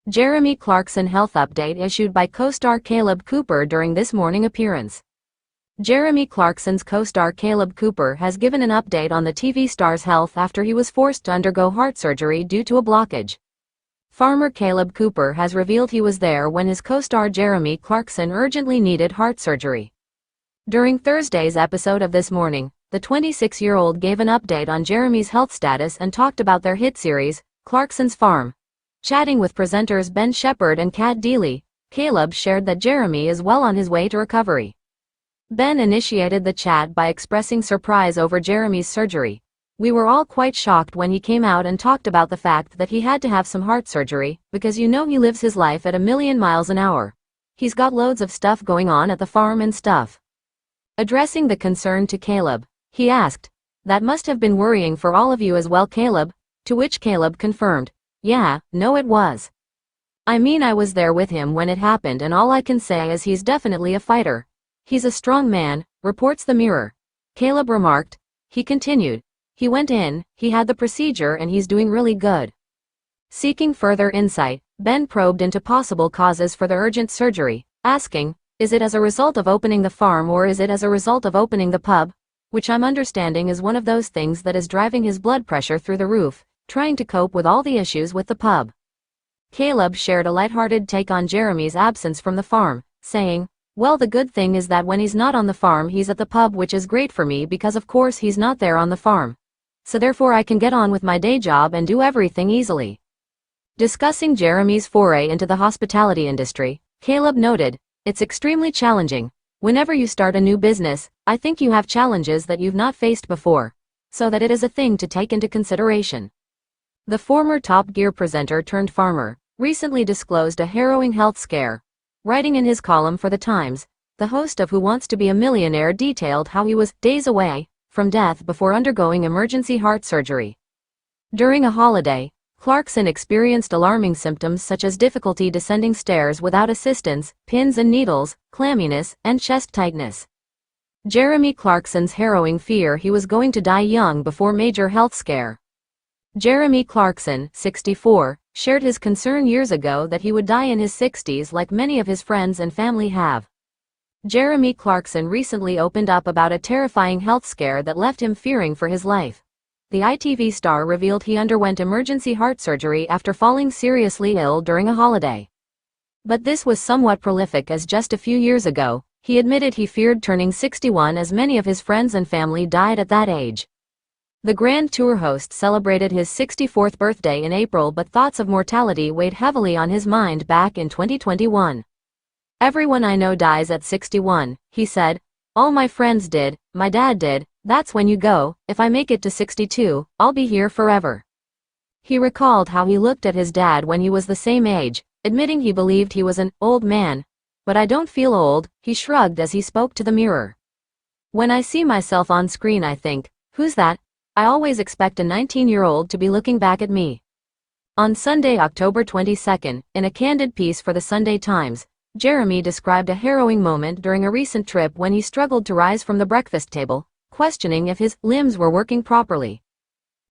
Jeremy Clarkson health update issued by co-star Caleb Cooper during this morning appearance. Jeremy Clarkson's co-star Caleb Cooper has given an update on the TV star's health after he was forced to undergo heart surgery due to a blockage. Farmer Caleb Cooper has revealed he was there when his co-star Jeremy Clarkson urgently needed heart surgery. During Thursday's episode of This Morning, the 26-year-old gave an update on Jeremy's health status and talked about their hit series, Clarkson's Farm. Chatting with presenters Ben Shepherd and Kat Deely, Caleb shared that Jeremy is well on his way to recovery. Ben initiated the chat by expressing surprise over Jeremy's surgery. "We were all quite shocked when he came out and talked about the fact that he had to have some heart surgery, because he lives his life at 1,000,000 miles an hour. He's got loads of stuff going on at the farm and stuff." Addressing the concern to Caleb, he asked, "That must have been worrying for all of you as well, Caleb?" To which Caleb confirmed, "Yeah, no it was. I mean, I was there with him when it happened, and all I can say is he's definitely a fighter. He's a strong man," reports the Mirror. Caleb remarked. He continued, "He went in, he had the procedure, and he's doing really good." Seeking further insight, Ben probed into possible causes for the urgent surgery, asking, "Is it as a result of opening the farm or is it as a result of opening the pub? Which I'm understanding is one of those things that is driving his blood pressure through the roof, trying to cope with all the issues with the pub." Caleb shared a lighthearted take on Jeremy's absence from the farm, saying, "Well, the good thing is that when he's not on the farm he's at the pub, which is great for me because of course he's not there on the farm. So therefore I can get on with my day job and do everything easily." Discussing Jeremy's foray into the hospitality industry, Caleb noted, "It's extremely challenging. Whenever you start a new business, I think you have challenges that you've not faced before. So that it is a thing to take into consideration." The former Top Gear presenter turned farmer recently disclosed a harrowing health scare. Writing in his column for The Times, the host of Who Wants to Be a Millionaire detailed how he was days away from death before undergoing emergency heart surgery. During a holiday, Clarkson experienced alarming symptoms such as difficulty descending stairs without assistance, pins and needles, clamminess, and chest tightness. Jeremy Clarkson's harrowing fear he was going to die young before major health scare. Jeremy Clarkson, 64, shared his concern years ago that he would die in his 60s like many of his friends and family have. Jeremy Clarkson recently opened up about a terrifying health scare that left him fearing for his life. The ITV star revealed he underwent emergency heart surgery after falling seriously ill during a holiday. But this was somewhat prolific, as just a few years ago, he admitted he feared turning 61 as many of his friends and family died at that age. The Grand Tour host celebrated his 64th birthday in April, but thoughts of mortality weighed heavily on his mind back in 2021. "Everyone I know dies at 61, he said. "All my friends did, my dad did. That's when you go, if I make it to 62, I'll be here forever." He recalled how he looked at his dad when he was the same age, admitting he believed he was an old man. "But I don't feel old," he shrugged as he spoke to the Mirror. "When I see myself on screen I think, who's that? I always expect a 19-year-old to be looking back at me." On Sunday, October 22, in a candid piece for the Sunday Times, Jeremy described a harrowing moment during a recent trip when he struggled to rise from the breakfast table, questioning if his limbs were working properly.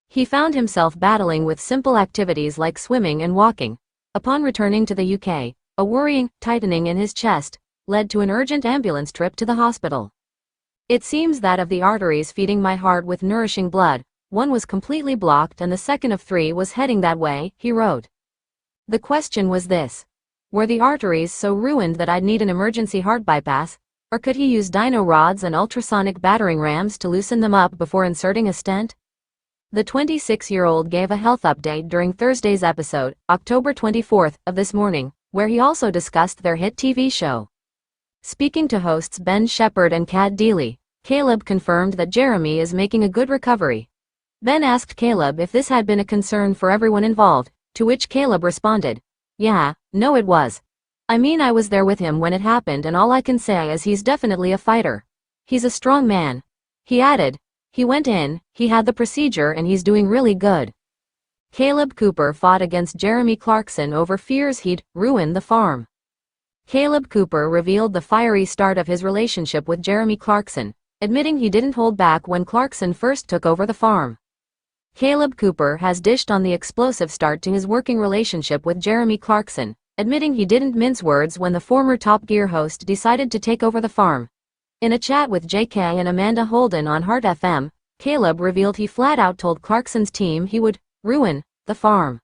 He found himself battling with simple activities like swimming and walking. Upon returning to the UK, a worrying tightening in his chest led to an urgent ambulance trip to the hospital. "It seems that of the arteries feeding my heart with nourishing blood, one was completely blocked and the second of 3 was heading that way," he wrote. The question was this: were the arteries so ruined that I'd need an emergency heart bypass, or could he use dyno rods and ultrasonic battering rams to loosen them up before inserting a stent? The 26-year-old gave a health update during Thursday's episode, October 24, of This Morning, where he also discussed their hit TV show. Speaking to hosts Ben Shepherd and Kat Deely, Caleb confirmed that Jeremy is making a good recovery. Ben asked Caleb if this had been a concern for everyone involved, to which Caleb responded, "Yeah, no it was. I mean, I was there with him when it happened, and all I can say is he's definitely a fighter. He's a strong man." He added, "He went in, he had the procedure, and he's doing really good." Caleb Cooper fought against Jeremy Clarkson over fears he'd ruin the farm. Caleb Cooper revealed the fiery start of his relationship with Jeremy Clarkson, admitting he didn't hold back when Clarkson first took over the farm. Caleb Cooper has dished on the explosive start to his working relationship with Jeremy Clarkson, admitting he didn't mince words when the former Top Gear host decided to take over the farm. In a chat with JK and Amanda Holden on Heart FM, Caleb revealed he flat out told Clarkson's team he would ruin the farm.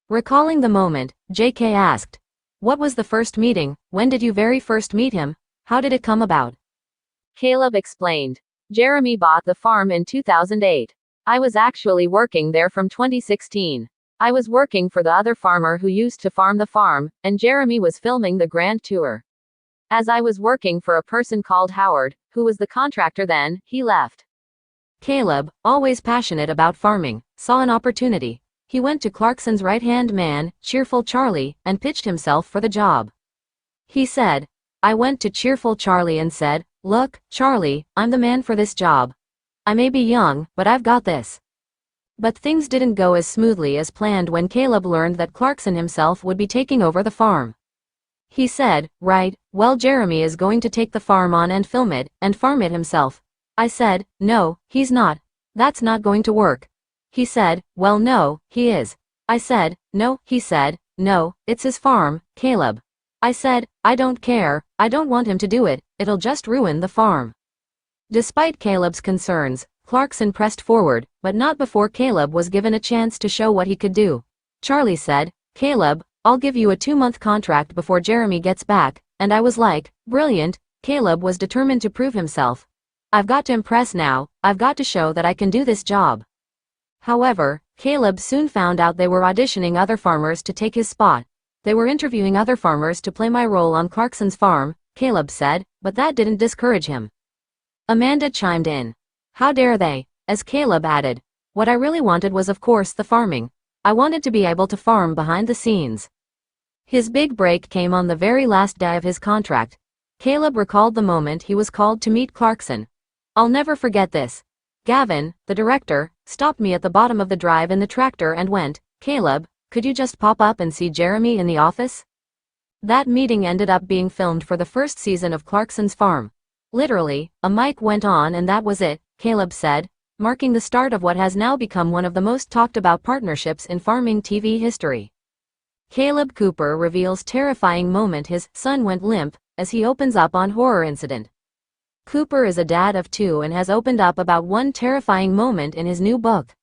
Recalling the moment, JK asked, "What was the first meeting? When did you very first meet him? How did it come about?" Caleb explained, "Jeremy bought the farm in 2008. I was actually working there from 2016. I was working for the other farmer who used to farm the farm, and Jeremy was filming the Grand Tour. As I was working for a person called Howard, who was the contractor then, he left." Caleb, always passionate about farming, saw an opportunity. He went to Clarkson's right-hand man, Cheerful Charlie, and pitched himself for the job. He said, "I went to Cheerful Charlie and said, 'Look, Charlie, I'm the man for this job. I may be young, but I've got this.'" But things didn't go as smoothly as planned when Caleb learned that Clarkson himself would be taking over the farm. He said, "Right, well, Jeremy is going to take the farm on and film it, and farm it himself." I said, "No, he's not. That's not going to work." He said, "Well, no, he is." I said, "No." He said, "No, it's his farm, Caleb." I said, "I don't care, I don't want him to do it, it'll just ruin the farm." Despite Caleb's concerns, Clarkson pressed forward, but not before Caleb was given a chance to show what he could do. Charlie said, "Caleb, I'll give you a 2-month contract before Jeremy gets back," and I was like, "Brilliant." Caleb was determined to prove himself. "I've got to impress now, I've got to show that I can do this job." However, Caleb soon found out they were auditioning other farmers to take his spot. "They were interviewing other farmers to play my role on Clarkson's farm," Caleb said, but that didn't discourage him. Amanda chimed in. "How dare they?" As Caleb added, "What I really wanted was of course the farming. I wanted to be able to farm behind the scenes." His big break came on the very last day of his contract. Caleb recalled the moment he was called to meet Clarkson. "I'll never forget this. Gavin, the director, stopped me at the bottom of the drive in the tractor and went, 'Caleb, could you just pop up and see Jeremy in the office?'" That meeting ended up being filmed for the first season of Clarkson's farm. "Literally, a mic went on and that was it," Caleb said, marking the start of what has now become one of the most talked about partnerships in farming TV history. Caleb Cooper reveals terrifying moment his son went limp as he opens up on horror incident. Cooper is a dad of 2 and has opened up about one terrifying moment in his new book.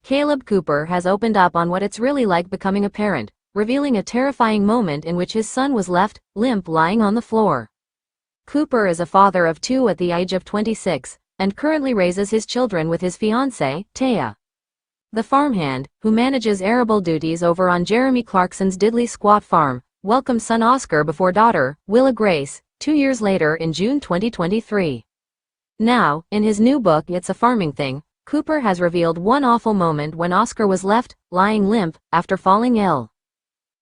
Caleb Cooper has opened up on what it's really like becoming a parent, revealing a terrifying moment in which his son was left limp lying on the floor. Cooper is a father of 2 at the age of 26, and currently raises his children with his fiancée, Taya. The farmhand, who manages arable duties over on Jeremy Clarkson's diddly squat farm, welcomed son Oscar before daughter, Willa Grace, 2 years later in June 2023. Now, in his new book It's a Farming Thing, Cooper has revealed one awful moment when Oscar was left lying limp after falling ill.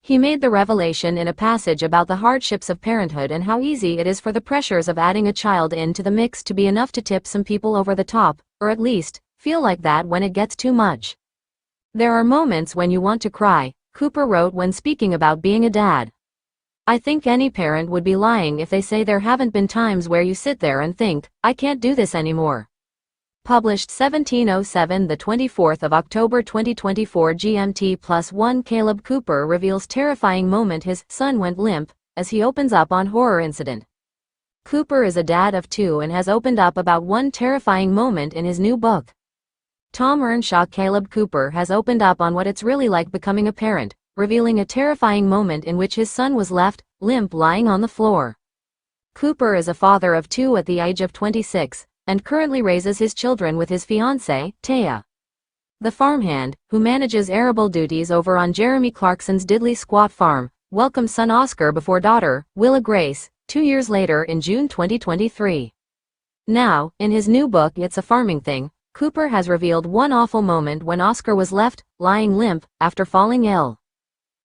He made the revelation in a passage about the hardships of parenthood and how easy it is for the pressures of adding a child into the mix to be enough to tip some people over the top, or at least, feel like that when it gets too much. "There are moments when you want to cry," Cooper wrote when speaking about being a dad. "I think any parent would be lying if they say there haven't been times where you sit there and think, I can't do this anymore." Published 1707 the 24th of October 2024 GMT+1 Caleb Cooper reveals terrifying moment his son went limp as he opens up on horror incident. Cooper is a dad of 2 and has opened up about one terrifying moment in his new book. Tom Earnshaw Caleb Cooper has opened up on what it's really like becoming a parent, revealing a terrifying moment in which his son was left limp lying on the floor. Cooper is a father of 2 at the age of 26, and currently raises his children with his fiancée, Taya. The farmhand, who manages arable duties over on Jeremy Clarkson's diddly squat farm, welcomed son Oscar before daughter, Willa Grace, 2 years later in June 2023. Now, in his new book It's a Farming Thing, Cooper has revealed one awful moment when Oscar was left lying limp after falling ill.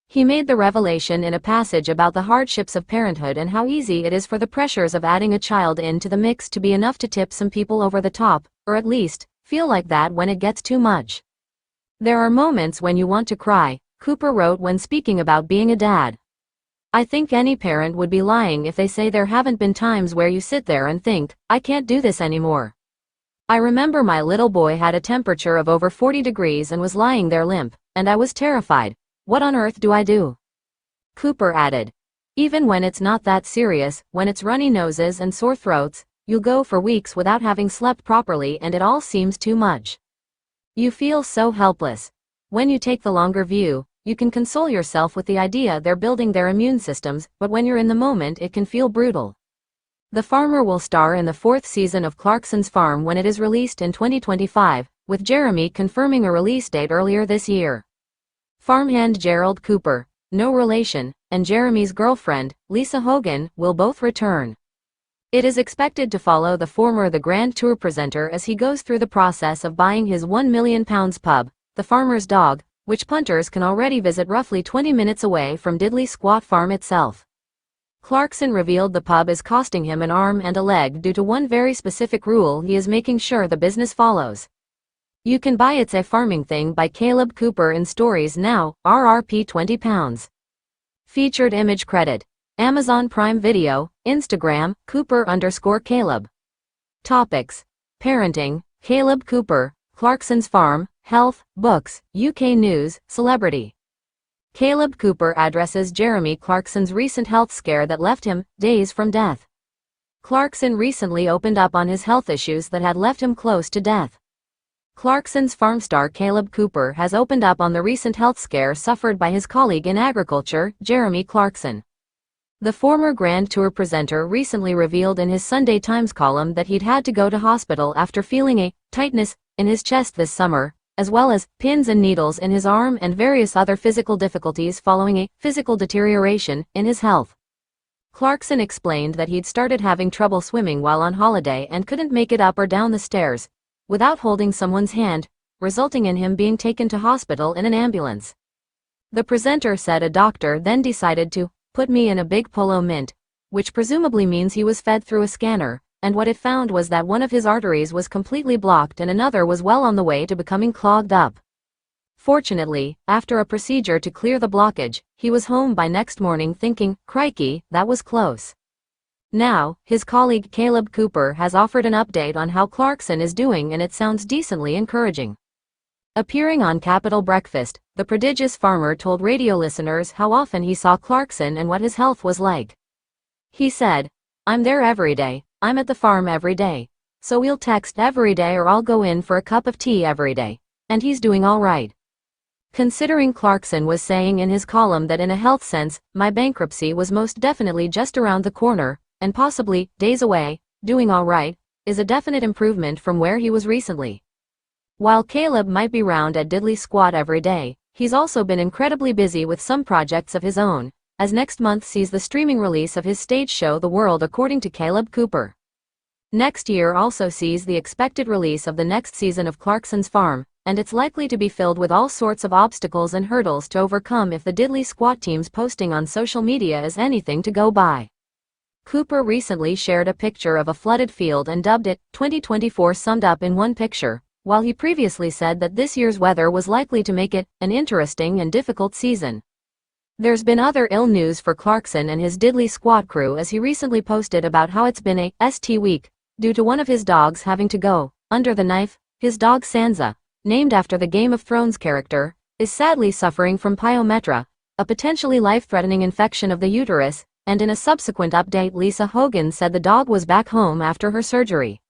He made the revelation in a passage about the hardships of parenthood and how easy it is for the pressures of adding a child into the mix to be enough to tip some people over the top, or at least, feel like that when it gets too much. "There are moments when you want to cry," Cooper wrote when speaking about being a dad. "I think any parent would be lying if they say there haven't been times where you sit there and think, I can't do this anymore." I remember my little boy had a temperature of over 40 degrees and was lying there limp, and I was terrified. What on earth do I do? Cooper added. Even when it's not that serious, when it's runny noses and sore throats, you'll go for weeks without having slept properly and it all seems too much. You feel so helpless. When you take the longer view, you can console yourself with the idea they're building their immune systems, but when you're in the moment it can feel brutal. The farmer will star in the 4th season of Clarkson's Farm when it is released in 2025, with Jeremy confirming a release date earlier this year. Farmhand Gerald Cooper, no relation, and Jeremy's girlfriend, Lisa Hogan, will both return. It is expected to follow the former The Grand Tour presenter as he goes through the process of buying his £1 million pub, The Farmer's Dog, which punters can already visit roughly 20 minutes away from Diddley Squat Farm itself. Clarkson revealed the pub is costing him an arm and a leg due to one very specific rule he is making sure the business follows. You can buy It's a Farming Thing by Caleb Cooper in stories now, RRP £20. Featured image credit. Amazon Prime Video, Instagram, Cooper_Caleb. Topics. Parenting, Caleb Cooper, Clarkson's Farm, Health, Books, UK News, Celebrity. Caleb Cooper addresses Jeremy Clarkson's recent health scare that left him days from death. Clarkson recently opened up on his health issues that had left him close to death. Clarkson's Farm star Caleb Cooper has opened up on the recent health scare suffered by his colleague in agriculture, Jeremy Clarkson. The former Grand Tour presenter recently revealed in his Sunday Times column that he'd had to go to hospital after feeling a tightness in his chest this summer, as well as pins and needles in his arm and various other physical difficulties following a physical deterioration in his health. Clarkson explained that he'd started having trouble swimming while on holiday and couldn't make it up or down the stairs without holding someone's hand, resulting in him being taken to hospital in an ambulance. The presenter said a doctor then decided to put me in a big polo mint, which presumably means he was fed through a scanner, and what it found was that one of his arteries was completely blocked and another was well on the way to becoming clogged up. Fortunately, after a procedure to clear the blockage, he was home by next morning thinking, crikey, that was close. Now, his colleague Caleb Cooper has offered an update on how Clarkson is doing and it sounds decently encouraging. Appearing on Capital Breakfast, the prodigious farmer told radio listeners how often he saw Clarkson and what his health was like. He said, "I'm there every day, I'm at the farm every day. So we'll text every day or I'll go in for a cup of tea every day. And he's doing all right." Considering Clarkson was saying in his column that in a health sense, my bankruptcy was most definitely just around the corner, and possibly days away, doing all right, is a definite improvement from where he was recently. While Caleb might be round at Diddley Squat every day, he's also been incredibly busy with some projects of his own, as next month sees the streaming release of his stage show The World According to Caleb Cooper. Next year also sees the expected release of the next season of Clarkson's Farm, and it's likely to be filled with all sorts of obstacles and hurdles to overcome if the Diddley Squat team's posting on social media is anything to go by. Cooper recently shared a picture of a flooded field and dubbed it 2024 summed up in one picture, while he previously said that this year's weather was likely to make it an interesting and difficult season. There's been other ill news for Clarkson and his Diddley Squat crew as he recently posted about how it's been a ST week, due to one of his dogs having to go under the knife. His dog Sansa, named after the Game of Thrones character, is sadly suffering from pyometra, a potentially life-threatening infection of the uterus, and in a subsequent update Lisa Hogan said the dog was back home after her surgery.